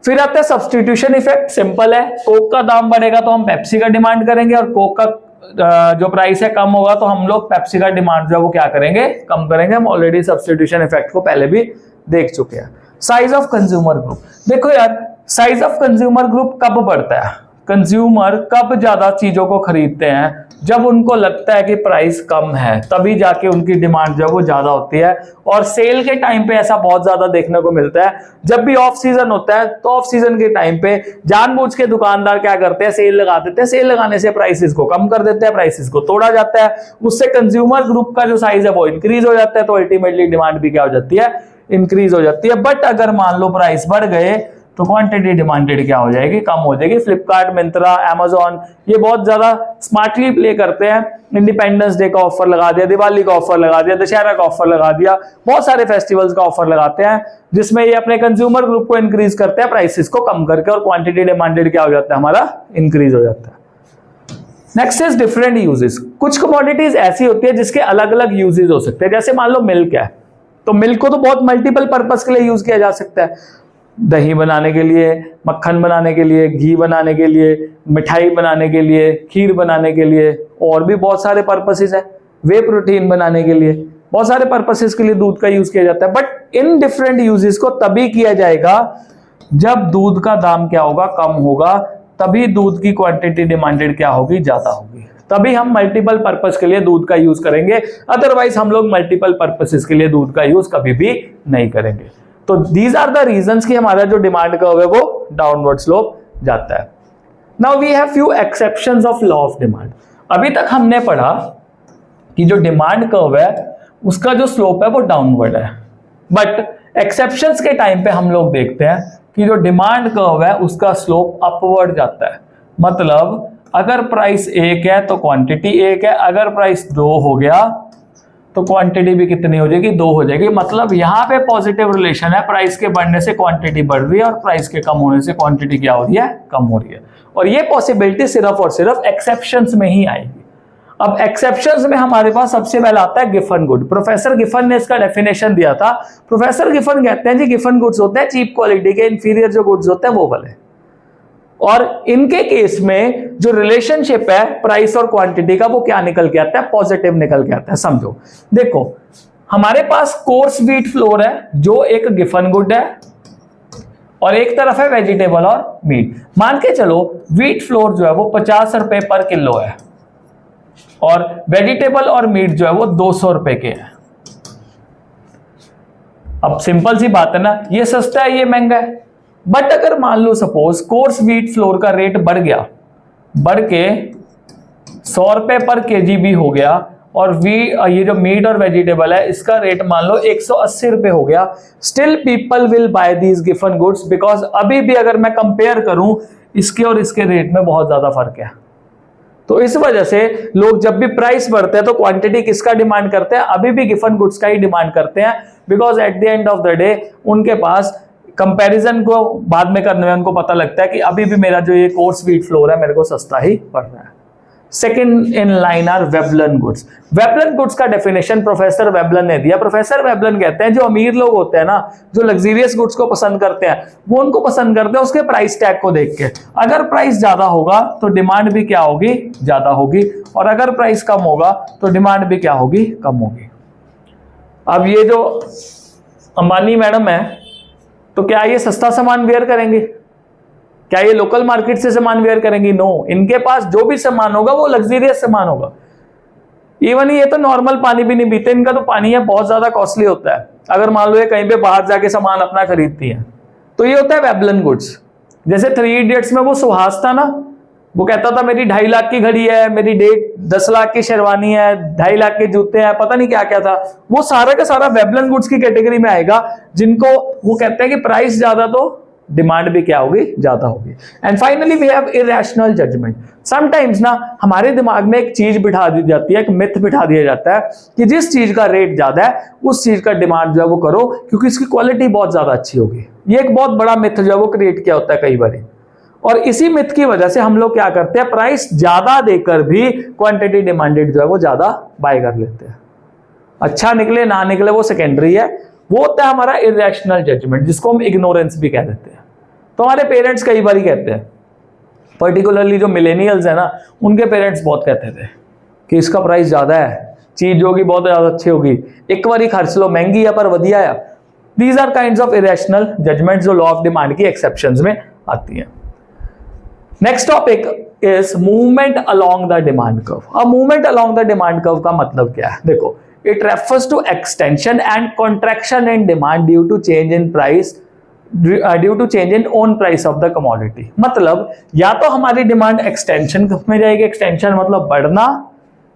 फिर आता है सब्स्टिट्यूशन इफेक्ट। सिंपल है, कोक का दाम बढ़ेगा तो हम पेप्सी का डिमांड करेंगे, और कोक का जो प्राइस है कम होगा तो हम लोग पेप्सी का डिमांड जो है वो क्या करेंगे? कम करेंगे। हम ऑलरेडी सब्स्टिट्यूशन इफेक्ट को पहले भी देख चुके हैं। साइज ऑफ कंज्यूमर ग्रुप, देखो यार, साइज ऑफ कंज्यूमर ग्रुप कब बढ़ता है? कंज्यूमर कब ज्यादा चीजों को खरीदते हैं? जब उनको लगता है कि प्राइस कम है, तभी जाके उनकी डिमांड जो है वो ज्यादा होती है। और सेल के टाइम पे ऐसा बहुत ज्यादा देखने को मिलता है। जब भी ऑफ सीजन होता है तो ऑफ सीजन के टाइम पे जानबूझ के दुकानदार क्या करते हैं? सेल लगा देते हैं। सेल लगाने से प्राइसेस को कम कर देते हैं, प्राइसेस को तोड़ा जाता है, उससे कंज्यूमर ग्रुप का जो साइज है वो इंक्रीज हो जाता है, तो अल्टीमेटली डिमांड भी क्या हो जाती है? इंक्रीज हो जाती है। बट अगर मान लो प्राइस बढ़ गए तो क्वांटिटी डिमांडेड क्या हो जाएगी? कम हो जाएगी। फ्लिपकार्ट, मिंत्रा, अमेजॉन ये बहुत ज्यादा स्मार्टली प्ले करते हैं। इंडिपेंडेंस डे का ऑफर लगा दिया, दिवाली का ऑफर लगा दिया, दशहरा का ऑफर लगा दिया, बहुत सारे फेस्टिवल्स का ऑफर लगाते हैं जिसमें ये अपने कंज्यूमर ग्रुप को इंक्रीज करते हैं प्राइसेस को कम करके, और क्वांटिटी डिमांडेड क्या हो जाता है? हमारा इंक्रीज हो जाता है। Next is different uses. कुछ कमोडिटीज ऐसी होती है जिसके अलग अलग यूजेस हो सकते हैं। जैसे मान लो मिल्क है, तो मिल्क को तो बहुत मल्टीपल पर्पस के लिए यूज किया जा सकता है। दही बनाने के लिए, मक्खन बनाने के लिए, घी बनाने के लिए, मिठाई बनाने के लिए, खीर बनाने के लिए, और भी बहुत सारे पर्पसेस है। वे प्रोटीन बनाने के लिए, बहुत सारे पर्पसेस के लिए दूध का यूज किया जाता है। बट इन डिफरेंट यूजेस को तभी किया जाएगा जब दूध का दाम क्या होगा? कम होगा। तभी दूध की क्वांटिटी डिमांडेड क्या होगी? ज्यादा होगी। तभी हम मल्टीपल पर्पस के लिए दूध का यूज करेंगे, अदरवाइज हम लोग मल्टीपल पर्पसेस के लिए दूध का यूज कभी भी नहीं करेंगे। तो दीज आर द रीजंस कि हमारा जो डिमांड कर्व है वो डाउनवर्ड स्लोप जाता है। Now we have few exceptions of law of demand. अभी तक हमने पढ़ा कि जो डिमांड कर्व है उसका जो स्लोप है वो डाउनवर्ड है, बट एक्सेप्शंस के टाइम पे हम लोग देखते हैं कि जो डिमांड कर्व है उसका स्लोप अपवर्ड जाता है। मतलब अगर प्राइस 1 है तो क्वांटिटी 1 है, अगर प्राइस 2 हो गया तो क्वांटिटी भी कितनी हो जाएगी? 2 हो जाएगी। मतलब यहाँ पे पॉजिटिव रिलेशन है, प्राइस के बढ़ने से क्वांटिटी बढ़ रही है और प्राइस के कम होने से क्वांटिटी क्या हो रही है? कम हो रही है। और ये पॉसिबिलिटी सिर्फ और सिर्फ एक्सेप्शंस में ही आएगी। अब एक्सेप्शंस में हमारे पास सबसे पहला आता है गिफन गुड। प्रोफेसर गिफन ने इसका डेफिनेशन दिया था। प्रोफेसर गिफन कहते हैं जी गिफन गुड्स होते हैं चीप क्वालिटी के, इंफीरियर जो गुड्स होते हैं वो वाले। और इनके केस में जो रिलेशनशिप है प्राइस और क्वांटिटी का वो क्या निकल के आता है? पॉजिटिव निकल के आता है। समझो, देखो हमारे पास कोर्स व्हीट फ्लोर है जो एक गिफन गुड है, और एक तरफ है वेजिटेबल और मीट। मान के चलो व्हीट फ्लोर जो है वो 50 रुपए पर किलो है, और वेजिटेबल और मीट जो है वो 200 रुपए के हैं। अब सिंपल सी बात है ना, ये सस्ता है ये महंगा है। बट अगर मान लो सपोज कोर्स व्हीट फ्लोर का रेट बढ़ गया, बढ़ के 100 रुपए पर केजी भी हो गया, और ये जो मीट और वेजिटेबल है इसका रेट मान लो 180 रुपए हो गया, still people will buy these Giffen goods, because अभी भी अगर मैं कंपेयर करूं इसके और इसके रेट में बहुत ज्यादा फर्क है। तो इस वजह से लोग जब भी प्राइस बढ़ते हैं तो क्वांटिटी किसका डिमांड करते हैं? अभी भी गिफन गुड्स का ही डिमांड करते हैं, because at the end of the day उनके पास कंपैरिजन को बाद में करने में उनको पता लगता है कि अभी भी मेरा जो ये कोर्स व्हीट फ्लोर है मेरे को सस्ता ही पड़ रहा है। Second in line are Veblen goods. Veblen goods का डेफिनेशन प्रोफेसर वेबलन ने दिया। प्रोफेसर वेबलन कहते हैं जो अमीर लोग होते हैं ना, जो लग्जरियस गुड्स को पसंद करते हैं, वो उनको पसंद करते हैं उसके प्राइस टैग को देख के। अगर प्राइस ज्यादा होगा तो डिमांड भी क्या होगी, ज्यादा होगी, और अगर प्राइस कम होगा तो डिमांड भी क्या होगी, कम होगी। अब ये जो अंबानी मैडम है, तो क्या ये सस्ता सामान वेयर करेंगे? क्या ये लोकल मार्केट से सामान वेयर करेंगी? नो, इनके पास जो भी सामान होगा वो लग्जरियस सामान होगा। इवन ये तो नॉर्मल पानी भी नहीं पीते, इनका तो पानी है बहुत ज्यादा कॉस्टली होता है। अगर मान लो ये कहीं पे बाहर जाके सामान अपना खरीदती है, तो ये होता है वेबलन गुड्स। जैसे 3 इडियट्स में वो सुहास था ना, वो कहता था मेरी 2.5 लाख की घड़ी है, मेरी 10 लाख की शेरवानी है, 2.5 लाख के जूते हैं, पता नहीं क्या क्या था। वो सारा का सारा वेबलन गुड्स की कैटेगरी में आएगा, जिनको वो कहते हैं कि प्राइस ज्यादा तो डिमांड भी क्या होगी, ज्यादा होगी। And finally we have irrational judgement. Sometimes ना हमारे दिमाग में एक चीज बिठा दी जाती है, एक मिथ बिठा दिया जाता है कि जिस चीज का रेट ज्यादा है उस चीज का डिमांड जो है वो करो, क्योंकि इसकी क्वालिटी बहुत ज्यादा अच्छी होगी। ये एक बहुत बड़ा मिथ जो है वो क्रिएट किया होता है कई बार, और इसी मिथ की वजह से हम लोग क्या करते हैं, प्राइस ज्यादा देकर भी क्वांटिटी डिमांडेड जो है वो ज्यादा बाय कर लेते हैं। अच्छा निकले ना निकले वो सेकेंडरी है, वो होता है हमारा इरेशनल जजमेंट, जिसको हम इग्नोरेंस भी कह देते हैं। तो हमारे पेरेंट्स कई बार ही कहते हैं, पर्टिकुलरली जो मिलेनियल्स है ना, उनके पेरेंट्स बहुत कहते थे कि इसका प्राइस ज्यादा है, चीज होगी बहुत ज्यादा अच्छी होगी, एक बार ही खर्च लो, महंगी है पर वधिया है। These are kinds of irrational judgement जो लॉ ऑफ डिमांड की एक्सेप्शंस में आती है। Next topic is movement along the demand curve. अब movement along the demand curve का मतलब क्या है? देखो, it refers to extension and contraction in demand due to change in price, due to change in own price of the commodity. मतलब या तो हमारी डिमांड एक्सटेंशन में जाएगी, एक्सटेंशन मतलब बढ़ना,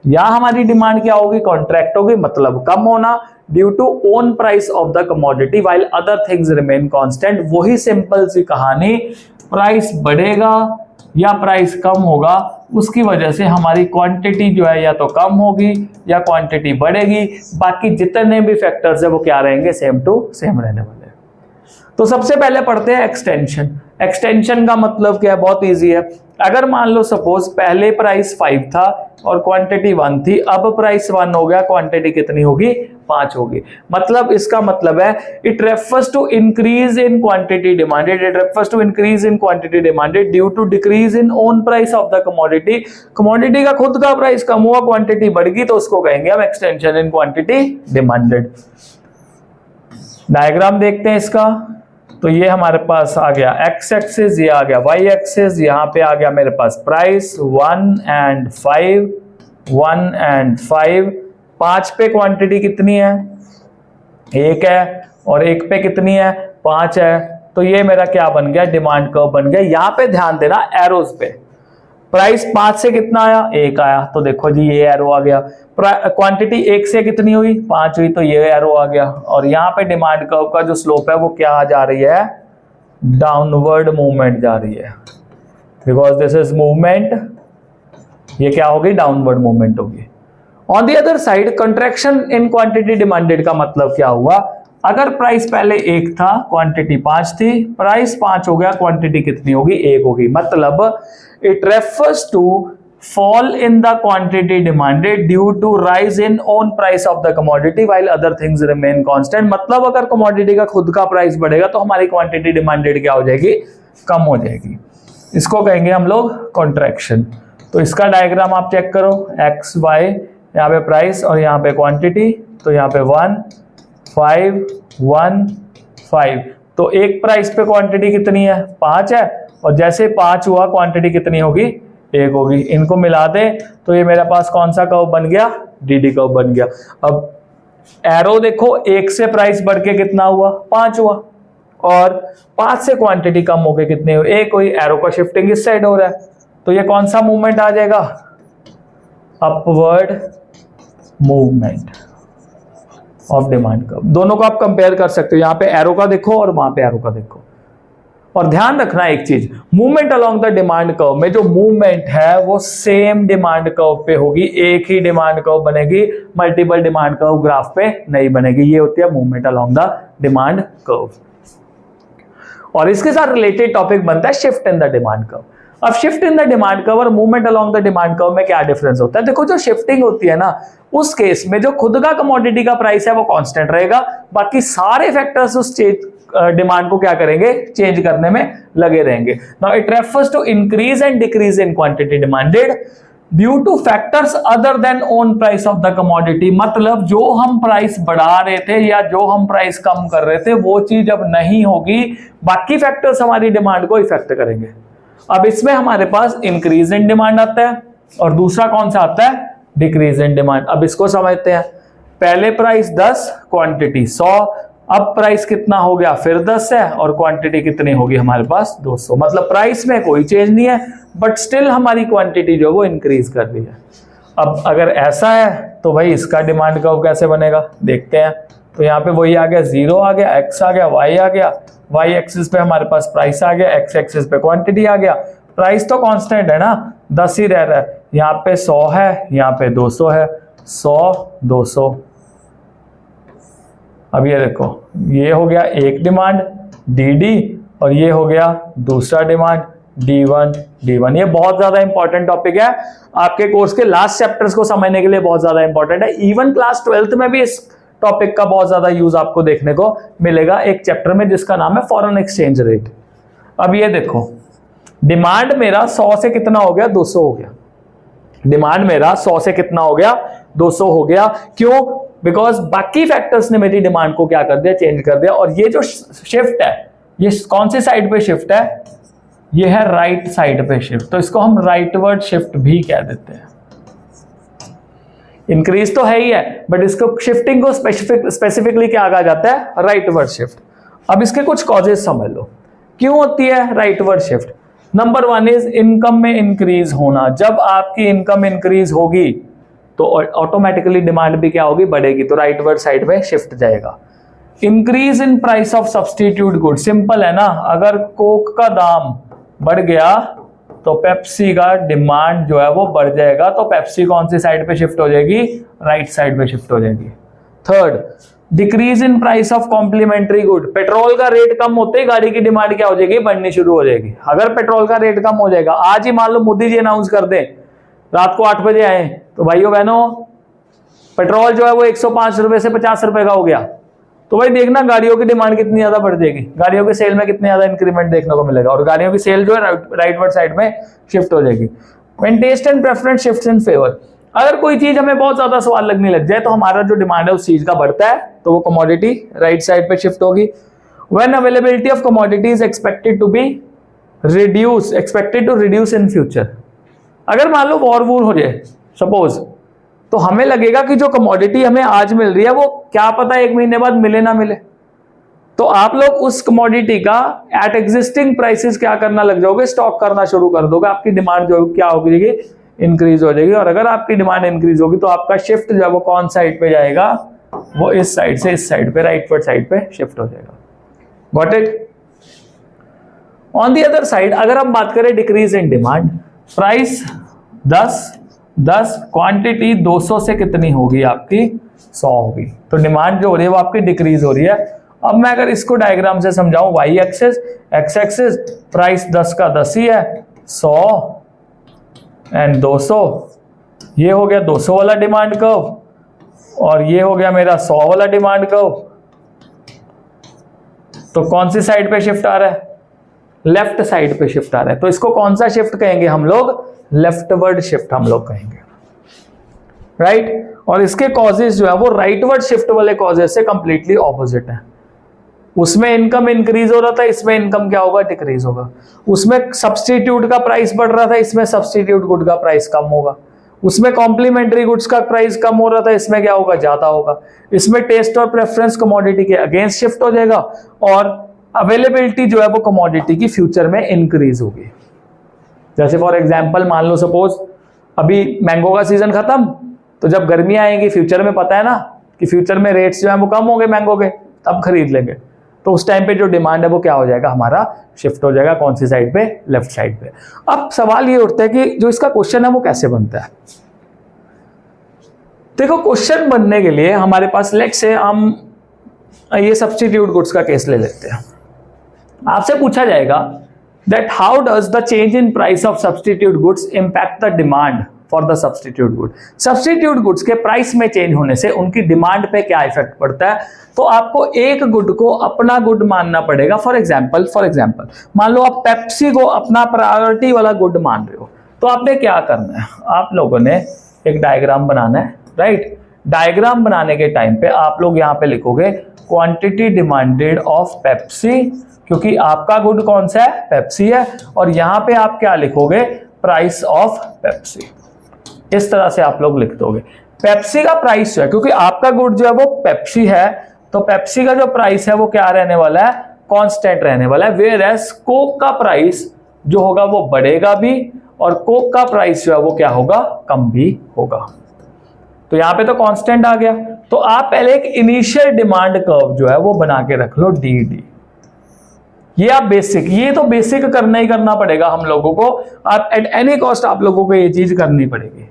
या हमारी डिमांड क्या होगी, कॉन्ट्रैक्ट होगी, मतलब कम होना, due to own price of the commodity while other things remain constant. वही सिंपल सी कहानी, प्राइस बढ़ेगा या प्राइस कम होगा, उसकी वजह से हमारी क्वांटिटी जो है या तो कम होगी या क्वांटिटी बढ़ेगी। बाकी जितने भी फैक्टर्स है वो क्या रहेंगे, सेम टू सेम रहने वाले। तो सबसे पहले पढ़ते हैं एक्सटेंशन। एक्सटेंशन का मतलब क्या है, बहुत इजी है। अगर मान लो सपोज पहले प्राइस 5 था और क्वांटिटी 1 थी, अब प्राइस 1 हो गया, क्वांटिटी कितनी होगी, 5 होगी। मतलब इसका मतलब है it refers to increase in quantity demanded, it refers to increase in quantity demanded due to decrease in own price of the commodity. Commodity का खुद का प्राइस कम हुआ, क्वांटिटी बढ़ गई, तो उसको कहेंगे हम extension in quantity demanded. Diagram देखते हैं इसका। तो ये हमारे पास आ गया एक्स एक्सिस, ये आ गया वाई एक्सिस, यहाँ पे आ गया मेरे पास प्राइस 1 and 5, 1 and 5। 5 पे क्वांटिटी कितनी है, 1 है, और 1 पे कितनी है, 5 है। तो ये मेरा क्या बन गया, डिमांड कर्व बन गया। यहाँ पे ध्यान देना एरोज पे, प्राइस 5 से कितना आया, 1 आया, तो देखो जी ये एरो आ गया। क्वांटिटी 1 से कितनी हुई, 5 हुई, तो ये एरो आ गया। और यहाँ पे डिमांड कर्व का जो स्लोप है वो क्या जा रही है, डाउनवर्ड मूवमेंट जा रही है, बिकॉज दिस इज मूवमेंट, ये क्या होगी, डाउनवर्ड मूवमेंट होगी। On the other side contraction in quantity demanded का मतलब क्या हुआ, अगर प्राइस पहले 1 था, क्वांटिटी 5 थी, प्राइस 5 हो गया, क्वांटिटी कितनी होगी, 1 होगी। मतलब it refers to fall in the quantity demanded due to rise in own price of the commodity while other things remain constant। मतलब अगर commodity का खुद का प्राइस बढ़ेगा तो हमारी quantity demanded क्या हो जाएगी, कम हो जाएगी। इसको कहेंगे हम लोग contraction। तो इसका डायग्राम आप चेक करो, x y, यहाँ पे प्राइस और यहाँ पे क्वांटिटी, तो यहाँ पे 1 5 1 5। तो एक प्राइस पे क्वांटिटी कितनी है, 5 है, और जैसे 5 हुआ क्वांटिटी कितनी होगी, 1 होगी। इनको मिला दे तो ये मेरे पास कौन सा कर्व बन गया, डीडी कर्व बन गया। अब एरो देखो, 1 से प्राइस बढ़ के कितना हुआ, 5 हुआ, और 5 से क्वांटिटी कम होके कितनी हुई, 1 हुई। एरो का शिफ्टिंग इस साइड हो रहा है, तो ये कौन सा मूवमेंट आ जाएगा, upward movement of demand curve. दोनों को आप कंपेयर कर सकते हो, यहाँ पे एरो का देखो और वहां पे एरो का देखो। और ध्यान रखना एक चीज, movement along the demand curve में जो मूवमेंट है वो सेम डिमांड कर्व पे होगी, एक ही डिमांड कर्व बनेगी, मल्टीपल डिमांड कर्व ग्राफ पे नहीं बनेगी। ये होती है movement along the demand curve. और इसके साथ रिलेटेड टॉपिक बनता है shift in the demand curve. अब shift in the demand curve और movement along the demand curve में क्या डिफरेंस होता है? देखो जो शिफ्टिंग होती है ना, उस केस में जो खुद का कमोडिटी का प्राइस है वो कांस्टेंट रहेगा, बाकी सारे फैक्टर्स उस डिमांड को क्या करेंगे? चेंज करने में लगे रहेंगे। Now it refers to increase and decrease in quantity demanded due to factors other than own price of the commodity. मतलब जो हम प्राइस बढ़ा रहे थे या जो हम प्राइस कम कर रहे थे वो चीज अब नहीं होगी, बाकी फैक्टर्स हमारी डिमांड को इफेक्ट करेंगे। अब इसमें हमारे पास इंक्रीज इन डिमांड आता है और दूसरा कौन सा आता है? Decrease in demand. अब इसको समझते हैं। पहले प्राइस 10, क्वांटिटी 100, अब प्राइस कितना हो गया? फिर 10 है और क्वांटिटी कितनी होगी हमारे पास? 200। मतलब प्राइस में कोई चेंज नहीं है, बट स्टिल हमारी क्वांटिटी जो वो इंक्रीज कर रही है। अब अगर ऐसा है तो भाई इसका डिमांड कर्व कैसे बनेगा? देखते हैं। तो यहाँ पे वही आ गया, 0 आ गया, x आ गया, y आ गया, y एक्सिस पे हमारे पास प्राइस आ गया, x एक्सिस पे क्वांटिटी आ गया। प्राइस तो कांस्टेंट है ना, 10 ही रह रहा है। यहाँ पे 100 है, यहाँ पे 200 है, 100 200। अब ये देखो, ये हो गया एक डिमांड dd और ये हो गया दूसरा डिमांड d1। ये बहुत ज्यादा इंपॉर्टेंट टॉपिक है, आपके कोर्स के लास्ट चैप्टर्स को समझने के लिए बहुत ज्यादा इंपॉर्टेंट है। इवन क्लास 12th में भी इस टॉपिक का बहुत ज्यादा यूज आपको देखने को मिलेगा एक चैप्टर में जिसका नाम है फॉरेन एक्सचेंज रेट। अब ये देखो, डिमांड मेरा 100 से कितना हो गया? 200 हो गया। डिमांड मेरा 100 से कितना हो गया? 200 हो गया। क्यों? बिकॉज बाकी फैक्टर्स ने मेरी डिमांड को क्या कर दिया? चेंज कर दिया। और ये जो शिफ्ट है, ये कौन सी साइड पे शिफ्ट है? ये है राइट साइड पे शिफ्ट। तो इसको हम राइटवर्ड शिफ्ट भी कह देते हैं। इंक्रीज तो है ही है, बट इसको शिफ्टिंग को स्पेसिफिकली क्या कहा जाता है? Rightward shift. अब इसके कुछ कॉजेस समझ लो, क्यों होती है rightward shift. Number 1 is income में इंक्रीज होना। जब आपकी इनकम इंक्रीज होगी तो ऑटोमेटिकली डिमांड भी क्या होगी? बढ़ेगी, तो राइटवर्ड साइड में शिफ्ट जाएगा। Increase in price of substitute good. Simple है ना, अगर कोक का दाम बढ़ गया तो पेप्सी का डिमांड जो है वो बढ़ जाएगा, तो पेप्सी कौन सी साइड पे शिफ्ट हो जाएगी? राइट साइड पे शिफ्ट हो जाएगी। Third, decrease in price of complementary good. Petrol का रेट कम होते ही गाड़ी की डिमांड क्या हो जाएगी? बढ़नी शुरू हो जाएगी। अगर पेट्रोल का रेट कम हो जाएगा, आज ही मान लो मोदी जी अनाउंस कर दें रात को 8 बजे आए, तो भाइयों बहनों पेट्रोल जो है वो 105 रुपए से 50 रुपए का हो गया, तो भाई देखना गाड़ियों की डिमांड कितनी ज्यादा बढ़ जाएगी, गाड़ियों के सेल में कितने ज्यादा इंक्रीमेंट देखने को मिलेगा और गाड़ियों की सेल जो है राइटवर्ड साइड में शिफ्ट हो जाएगी। When taste and preference shifts in favour. अगर कोई चीज हमें बहुत ज्यादा सवाल लगने लग जाए तो हमारा जो डिमांड है उस चीज का बढ़ता है, तो वो कमोडिटी राइट साइड पे शिफ्ट होगी। When availability of commodity is expected to reduce in future. अगर मान लो वॉर हो जाए सपोज, तो हमें लगेगा कि जो कमोडिटी हमें आज मिल रही है वो क्या पता 1 महीने बाद मिले ना मिले, तो आप लोग उस कमोडिटी का एट एग्जिस्टिंग प्राइसेस क्या करना लग जाओगे? स्टॉक करना शुरू कर दोगे। आपकी डिमांड जो क्या होगी? इंक्रीज हो जाएगी। और अगर आपकी डिमांड इंक्रीज होगी तो आपका शिफ्ट जो है वो कौन साइड पे जाएगा? वो इस साइड से इस साइड पे, राइटवर्ड साइड पे शिफ्ट हो जाएगा। Got it? On the other side अगर हम बात करें decrease in demand, price 10, quantity 200 से कितनी होगी? आपकी 100 होगी। तो डिमांड जो हो रही है वो आपकी डिक्रीज हो रही है। अब मैं अगर इसको डायग्राम से समझाऊं, y axis, x axis, price 10 का 10 ही है, 100 एंड 200, ये हो गया 200 वाला डिमांड कर्व और ये हो गया मेरा 100 वाला डिमांड कर्व। तो कौन सी साइड पे शिफ्ट आ रहा है? लेफ्ट साइड पे शिफ्ट आ रहा है। तो इसको कौन सा शिफ्ट कहेंगे हम लोग? लेफ्टवर्ड शिफ्ट हम लोग कहेंगे, राइट? और इसके कॉजेस जो है वो राइटवर्ड शिफ्ट वाले कॉजेस से कंप्लीटली ऑपोजिट है। उसमें इनकम इंक्रीज हो रहा था, इसमें इनकम क्या होगा? डिक्रीज होगा। उसमें सब्स्टिट्यूट का प्राइस बढ़ रहा था, इसमें सब्स्टिट्यूट गुड का प्राइस कम होगा। उसमें कॉम्प्लीमेंट्री गुड्स का प्राइस कम हो रहा था, इसमें क्या होगा? ज्यादा होगा। इसमें टेस्ट और प्रेफरेंस कमोडिटी के अगेंस्ट शिफ्ट हो जाएगा और अवेलेबिलिटी जो है वो कमोडिटी की फ्यूचर में इंक्रीज होगी। जैसे फॉर एग्जांपल मान लो सपोज अभी मैंगो का सीजन खत्म, तो जब गर्मियां आएंगी फ्यूचर में पता है ना कि फ्यूचर में रेट्स जो है वो कम हो गए मैंगो के, तब खरीद लेंगे। तो उस टाइम पे जो डिमांड है वो क्या हो जाएगा? हमारा शिफ्ट हो जाएगा कौन सी साइड पे? लेफ्ट साइड पे। अब सवाल ये उठता है कि जो इसका क्वेश्चन है वो कैसे बनता है। देखो क्वेश्चन बनने के लिए हमारे पास लेट्स से हम ये सब्स्टिट्यूट गुड्स का केस ले लेते हैं। आपसे पूछा जाएगा that how does the change in price of substitute goods impact the demand for the substitute good। Substitute goods के प्राइस में चेंज होने से उनकी डिमांड पे क्या इफेक्ट पड़ता है। तो आपको एक गुड को अपना गुड मानना पड़ेगा। फॉर एग्जांपल मान लो आप पेप्सी को अपना प्रायोरिटी वाला गुड मान रहे हो, तो आपने क्या करना है, आप लोगों ने एक डायग्राम बनाना है, राइट। डायग्राम बनाने के टाइम पे आप लोग यहाँ पे लिखोगे क्वांटिटी डिमांडेड ऑफ पेप्सी, क्योंकि आपका गुड कौन सा है, पेप्सी है, और यहाँ पे आप क्या लिखोगे, प्राइस ऑफ पेप्सी। इस तरह से आप लोग लिख दोगे। पेप्सी का प्राइस जो है, क्योंकि आपका गुड जो है वो पेप्सी है, तो पेप्सी का जो प्राइस है वो क्या रहने वाला है, कांस्टेंट रहने वाला है। वेयर एज कोक का प्राइस जो होगा वो बढ़ेगा भी, और कोक का प्राइस जो है वो क्या होगा, कम भी होगा। तो यहां पे तो कांस्टेंट आ गया। तो आप पहले एक इनिशियल डिमांड कर्व जो है वो बना के रख लो, डी। ये आप बेसिक, ये तो बेसिक करना ही करना पड़ेगा हम लोगों को। आप एट एनी कॉस्ट आप लोगों को ये चीज करनी पड़ेगी,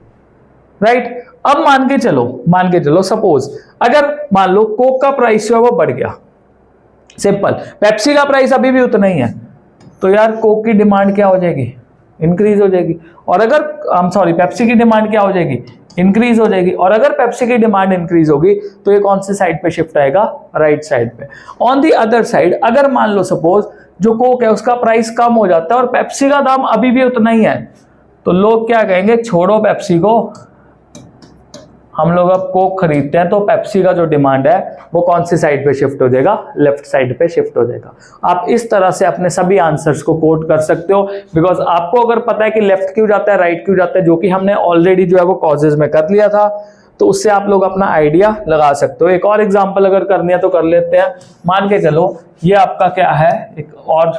राइट। अब मान के चलो सपोज अगर मान लो कोक का प्राइस जो है वो बढ़ गया, सिंपल, पेप्सी का प्राइस अभी भी उतना ही है, तो यार कोक की डिमांड क्या हो जाएगी, इंक्रीज हो जाएगी। और अगर पेप्सी की डिमांड क्या हो जाएगी, इंक्रीज हो जाएगी। और अगर पेप्सी की डिमांड इंक्रीज होगी तो ये कौन से साइड पे शिफ्ट आएगा, राइट साइड पे। ऑन दी अदर साइड अगर मान लो सपोज जो कोक है उसका प्राइस कम हो जाता है और पेप्सी का दाम अभी भी उतना ही है, तो लोग क्या कहेंगे, छोड़ो पेप्सी को, हम लोग अब कोक खरीदते हैं। तो पेप्सी का जो डिमांड है वो कौन सी साइड पे शिफ्ट हो जाएगा, लेफ्ट साइड पे शिफ्ट हो जाएगा। आप इस तरह से अपने सभी आंसर्स को कोट कर सकते हो, बिकॉज आपको अगर पता है कि लेफ्ट क्यों जाता है, राइट क्यों जाता है, जो कि हमने ऑलरेडी जो है वो कॉजेज में कर लिया था, तो उससे आप लोग अपना आइडिया लगा सकते हो। एक और एग्जाम्पल अगर करनी है तो कर लेते हैं। मान के चलो ये आपका क्या है, एक और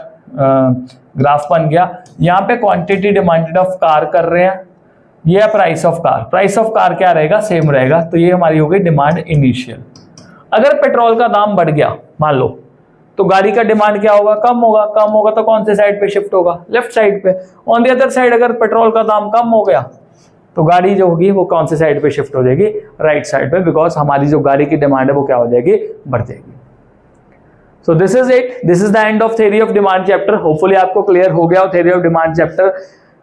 ग्राफ बन गया। यहाँ पे क्वांटिटी डिमांडेड ऑफ कार कर रहे हैं, ये है price of car. Price of car क्या रहेगा, सेम रहेगा। तो ये हमारी हो गई डिमांड इनिशियल। अगर पेट्रोल का दाम बढ़ गया मान लो, तो गाड़ी का डिमांड क्या होगा, कम होगा तो कौन से साइड पे शिफ्ट होगा, लेफ्ट साइड पे। ऑन दी अदर साइड अगर पेट्रोल का दाम कम हो गया तो गाड़ी जो होगी वो कौन से साइड पे शिफ्ट हो जाएगी, राइट साइड पे, बिकॉज हमारी जो गाड़ी की डिमांड है वो क्या हो जाएगी, बढ़ जाएगी। So this is it. This is the end of theory of demand chapter. Hopefully आपको क्लियर हो गया हो theory of demand chapter.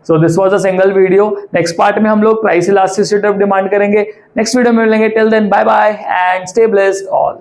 So this was a single video. Next part में हम लोग price elasticity of demand करेंगे। Next video में मिलेंगे. Till then, bye bye and stay blessed all.